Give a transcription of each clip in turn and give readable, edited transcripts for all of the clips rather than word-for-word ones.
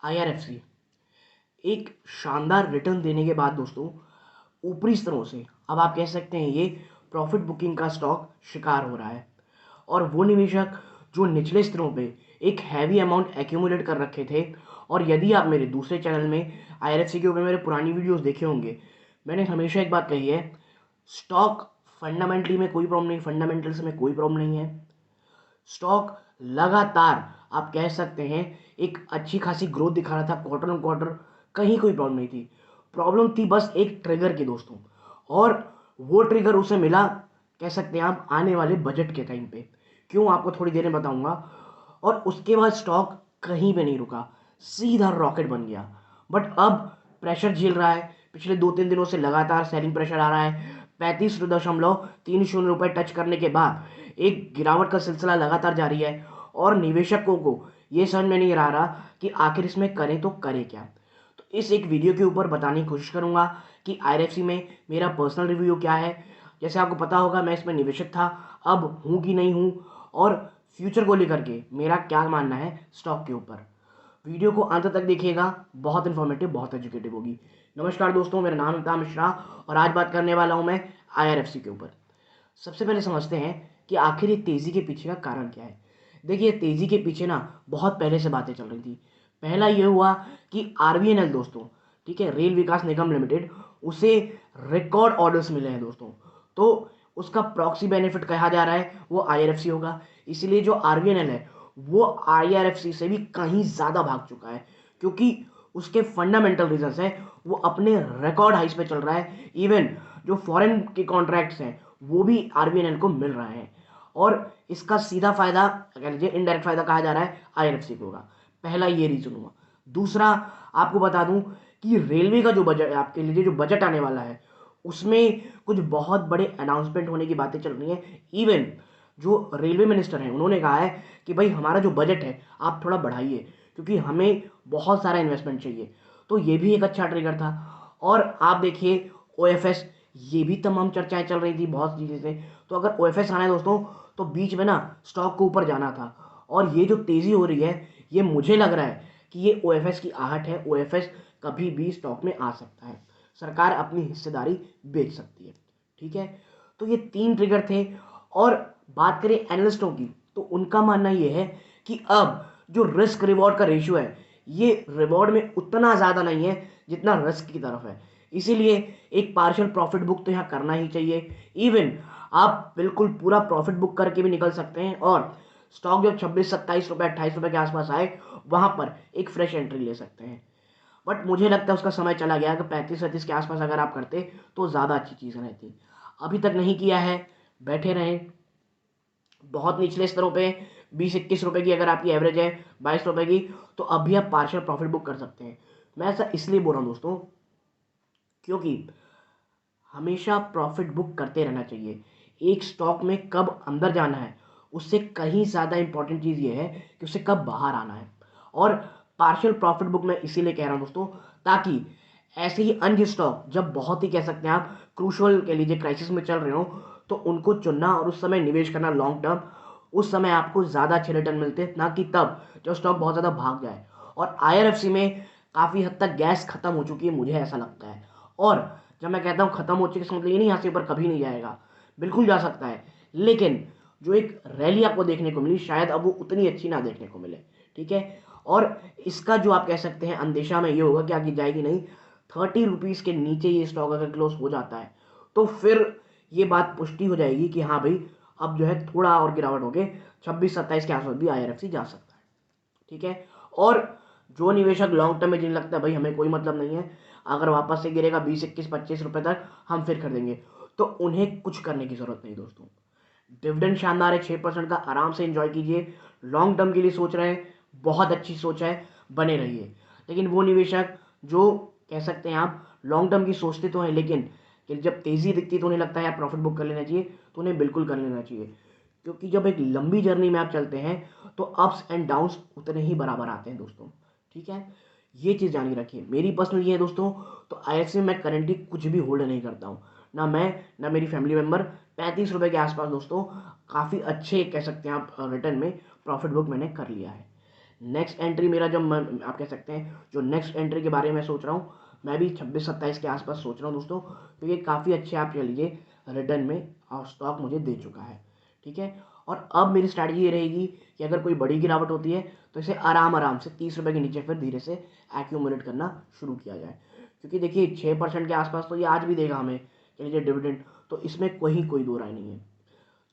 IRFC एक शानदार return देने के बाद दोस्तों ऊपरी स्तरों से अब आप कह सकते हैं ये प्रॉफिट बुकिंग का स्टॉक शिकार हो रहा है। और वो निवेशक जो निचले स्तरों पे एक हैवी अमाउंट एक्यूमुलेट कर रखे थे, और यदि आप मेरे दूसरे चैनल में आईआरएफसी के ऊपर मेरे पुरानी वीडियोस देखे होंगे, मैंने हमेशा एक बात कही है, स्टॉक फंडामेंटली में कोई प्रॉब्लम नहीं, फंडामेंटल्स में कोई प्रॉब्लम नहीं है। स्टॉक लगातार आप कह सकते हैं एक अच्छी खासी ग्रोथ दिखा रहा था क्वार्टर ऑन क्वार्टर, कहीं कोई प्रॉब्लम नहीं थी। प्रॉब्लम थी बस एक ट्रिगर की दोस्तों, और वो ट्रिगर उसे मिला कह सकते हैं आप आने वाले बजट के टाइम पे। क्यों, आपको थोड़ी देर में बताऊंगा। और उसके बाद स्टॉक कहीं पे नहीं रुका, सीधा रॉकेट बन गया। बट अब प्रेशर झेल रहा है, पिछले 2-3 दिनों से लगातार सेलिंग प्रेशर आ रहा है। 35.30 रुपए टच करने के बाद एक गिरावट का सिलसिला लगातार जारी है, और निवेशकों को ये समझ में नहीं आ रहा कि आखिर इसमें करें तो करें क्या। तो इस एक वीडियो के ऊपर बताने की कोशिश करूंगा कि आईआरएफसी में मेरा पर्सनल रिव्यू क्या है। जैसे आपको पता होगा मैं इसमें निवेशक था, अब हूँ कि नहीं हूँ, और फ्यूचर को लेकर के मेरा क्या मानना है स्टॉक के ऊपर। वीडियो को अंत तक देखिएगा, बहुत इन्फॉर्मेटिव, बहुत एजुकेटिव होगी। नमस्कार दोस्तों, मेरा नाम अमिताभ मिश्रा और आज बात करने वाला हूं मैं आईआरएफसी के ऊपर। सबसे पहले समझते हैं कि आखिर ये तेजी के पीछे का कारण क्या है। देखिए, तेजी के पीछे ना बहुत पहले से बातें चल रही थी। पहला ये हुआ कि आरबीएनएल दोस्तों, ठीक है, रेल विकास निगम लिमिटेड, उसे रिकॉर्ड ऑर्डर्स मिले हैं दोस्तों। तो उसका प्रॉक्सी बेनिफिट कहा जा रहा है वो आईआरएफसी होगा। इसलिए जो आरबीएनएल है वो आईआरएफसी से भी कहीं ज़्यादा भाग चुका है, क्योंकि उसके फंडामेंटल रीजंस है, वो अपने रिकॉर्ड हाइस पे चल रहा है। इवन जो फॉरेन के कॉन्ट्रैक्ट्स हैं वो भी आरबीएनएल को मिल रहा है, और इसका सीधा फायदा, कह लीजिए इनडायरेक्ट फायदा कहा जा रहा है, आईआरएफसी को होगा। पहला ये रीजन हुआ। दूसरा, आपको बता दूं कि रेलवे का जो बजट, आपके लिए जो बजट आने वाला है, उसमें कुछ बहुत बड़े अनाउंसमेंट होने की बातें चल रही हैं। इवन जो रेलवे मिनिस्टर हैं उन्होंने कहा है कि भाई हमारा जो बजट है आप थोड़ा बढ़ाइए, क्योंकि हमें बहुत सारा इन्वेस्टमेंट चाहिए। तो ये भी एक अच्छा ट्रिगर था। और आप देखिए ओएफएस, ये भी तमाम चर्चाएं चल रही थी बहुत चीज़ें से। तो अगर ओएफएस आना है दोस्तों, तो बीच में ना स्टॉक को ऊपर जाना था। और ये जो तेज़ी हो रही है, ये मुझे लग रहा है कि ये ओएफएस की आहट है। ओएफएस कभी भी स्टॉक में आ सकता है, सरकार अपनी हिस्सेदारी बेच सकती है, ठीक है। तो ये 3 ट्रिगर थे। और बात करें एनालिस्टों की, तो उनका मानना ये है कि अब जो रिस्क रिवॉर्ड का रेशियो है, ये रिवॉर्ड में उतना ज़्यादा नहीं है जितना रिस्क की तरफ है। इसीलिए एक पार्शियल प्रॉफिट बुक तो यहाँ करना ही चाहिए। इवन आप बिल्कुल पूरा प्रॉफिट बुक करके भी निकल सकते हैं, और स्टॉक जब 26-27 रुपये 28 रुपये के आसपास आए, वहाँ पर एक फ्रेश एंट्री ले सकते हैं। बट मुझे लगता है उसका समय चला गया कि 35-37 के आसपास अगर आप करते तो ज़्यादा अच्छी चीज़ रहती। अभी तक नहीं किया है, बैठे रहें बहुत निचले स्तरों पे। 20-21 रुपए की अगर आपकी एवरेज है, 22 रुपए की, तो अभी आप पार्शियल प्रॉफिट बुक कर सकते हैं। मैं ऐसा इसलिए बोल रहा हूँ दोस्तों, क्योंकि हमेशा प्रॉफिट बुक करते रहना चाहिए। एक स्टॉक में कब अंदर जाना है उससे कहीं ज़्यादा इंपॉर्टेंट चीज़ ये है कि उसे कब बाहर आना है। और पार्शियल प्रॉफिट बुक मैं इसीलिए कह रहा हूँ दोस्तों, ताकि ऐसे ही अन्य स्टॉक जब बहुत ही कह सकते हैं आप क्रूशल कह लीजिए क्राइसिस में चल रहे हो, तो उनको चुनना और उस समय निवेश करना लॉन्ग टर्म, उस समय आपको ज़्यादा अच्छे रिटर्न मिलते हैं, ना कि तब जब स्टॉक बहुत ज़्यादा भाग जाए। और आईआरएफसी में काफ़ी हद तक गैस खत्म हो चुकी है, मुझे ऐसा लगता है। और जब मैं कहता हूँ खत्म हो चुकी है, इसका मतलब ये नहीं यहाँ से ऊपर कभी नहीं जाएगा, बिल्कुल जा सकता है, लेकिन जो एक रैली आपको देखने को मिली शायद अब वो उतनी अच्छी ना देखने को मिले, ठीक है। और इसका जो आप कह सकते हैं अंदेशा में ये होगा कि आगे जाएगी नहीं। 30 रुपीज़ के नीचे ये स्टॉक अगर क्लोज हो जाता है, तो फिर ये बात पुष्टि हो जाएगी कि हाँ भाई अब जो है थोड़ा और गिरावट हो गए 26-27 के आसपास भी आईआरएफसी जा सकता है, ठीक है। और जो निवेशक लॉन्ग टर्म में जिन्हें लगता है भाई हमें कोई मतलब नहीं है, अगर वापस से गिरेगा 20-21-25 रुपए तक हम फिर खरीदेंगे, तो उन्हें कुछ करने की जरूरत नहीं दोस्तों। डिविडेंड शानदार है, 6% का, आराम से एंजॉय कीजिए। लॉन्ग टर्म के लिए सोच रहे हैं, बहुत अच्छी सोच है, बने रहिए। लेकिन वो निवेशक जो कह सकते हैं आप लॉन्ग टर्म की सोचते तो हैं, लेकिन कि जब तेज़ी दिखती तो उन्हें लगता है यार प्रॉफिट बुक कर लेना चाहिए, तो उन्हें बिल्कुल कर लेना चाहिए। क्योंकि जब एक लंबी जर्नी में आप चलते हैं तो अप्स एंड डाउन्स उतने ही बराबर आते हैं दोस्तों, ठीक है। ये चीज़ जानी रखिए। मेरी पर्सनल ये है दोस्तों, तो आईएफसी में मैं करेंटली कुछ भी होल्ड नहीं करता हूँ, ना मैं ना मेरी फैमिली मेम्बर। 35 रुपये के आसपास दोस्तों काफ़ी अच्छे कह सकते हैं आप रिटर्न में प्रॉफिट बुक मैंने कर लिया है। नेक्स्ट एंट्री मेरा जब आप कह सकते हैं जो नेक्स्ट एंट्री के बारे में सोच रहा हूँ, मैं भी 26-27 के आसपास सोच रहा हूँ दोस्तों, तो ये काफ़ी अच्छे आप कह लीजिए रिटर्न में स्टॉक मुझे दे चुका है। ठीक है, और अब मेरी स्ट्रैटेजी ये रहेगी कि अगर कोई बड़ी गिरावट होती है तो इसे आराम आराम से 30 रुपये के नीचे फिर धीरे से एक्यूमुलेट करना शुरू किया जाए, क्योंकि देखिए 6% के आसपास तो ये आज भी देगा हमें कह लीजिए डिविडेंड, तो इसमें कोई दो राय नहीं है।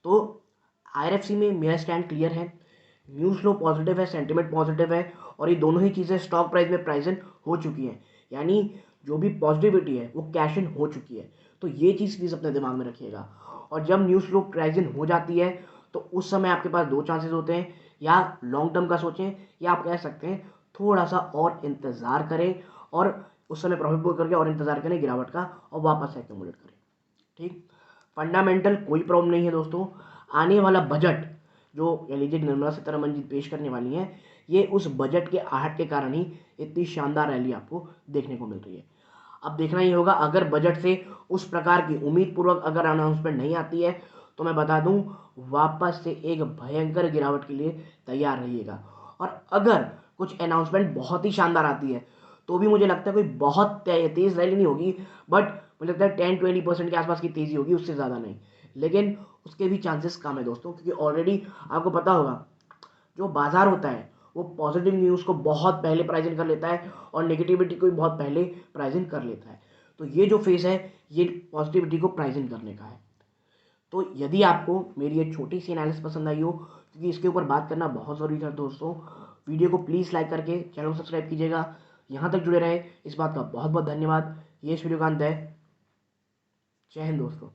तो आईआरएफसी में मेरा स्टैंड क्लियर है, न्यूज़ फ्लो पॉजिटिव है, सेंटिमेंट पॉजिटिव है, और ये दोनों ही चीज़ें स्टॉक प्राइस में प्राइस इन हो चुकी हैं, यानी जो भी पॉजिटिविटी है वो कैश इन हो चुकी है। तो ये चीज़ प्लीज़ अपने दिमाग में रखिएगा। और जब न्यूज़ फ्लो प्राइस इन हो जाती है तो उस समय आपके पास दो चांसेस होते हैं, या लॉन्ग टर्म का सोचें, या आप कह सकते हैं थोड़ा सा और इंतज़ार करें और उस समय प्रॉफिट बुक करके और इंतज़ार करें गिरावट का और वापस एक्यूमुलेट करें। ठीक, फंडामेंटल कोई प्रॉब्लम नहीं है दोस्तों। आने वाला बजट जो कह लीजिए निर्मला सीतारमन जी पेश करने वाली हैं, ये उस बजट के आहट के कारण ही इतनी शानदार रैली आपको देखने को मिल रही है। अब देखना ही होगा, अगर बजट से उस प्रकार की उम्मीद पूर्वक अगर अनाउंसमेंट नहीं आती है तो मैं बता दूं वापस से एक भयंकर गिरावट के लिए तैयार रहिएगा। और अगर कुछ अनाउंसमेंट बहुत ही शानदार आती है तो भी मुझे लगता है कोई बहुत तेज़ रैली नहीं होगी, बट मुझे लगता है 10-20% के आसपास की तेज़ी होगी, उससे ज़्यादा नहीं। लेकिन उसके भी चांसेस कम है दोस्तों, क्योंकि ऑलरेडी आपको पता होगा जो बाजार होता है वो पॉजिटिव न्यूज़ को बहुत पहले प्राइज इन कर लेता है और नेगेटिविटी को भी बहुत पहले प्राइज इन कर लेता है। तो ये जो फेस है ये पॉजिटिविटी को प्राइज इन करने का है। तो यदि आपको मेरी ये छोटी सी एनालिसिस पसंद आई हो, क्योंकि इसके ऊपर बात करना बहुत ज़रूरी था दोस्तों, वीडियो को प्लीज़ लाइक करके चैनल को सब्सक्राइब कीजिएगा। यहाँ तक जुड़े रहे इस बात का बहुत बहुत धन्यवाद। ये इस वीडियो का अंत है। जय हिंद दोस्तों।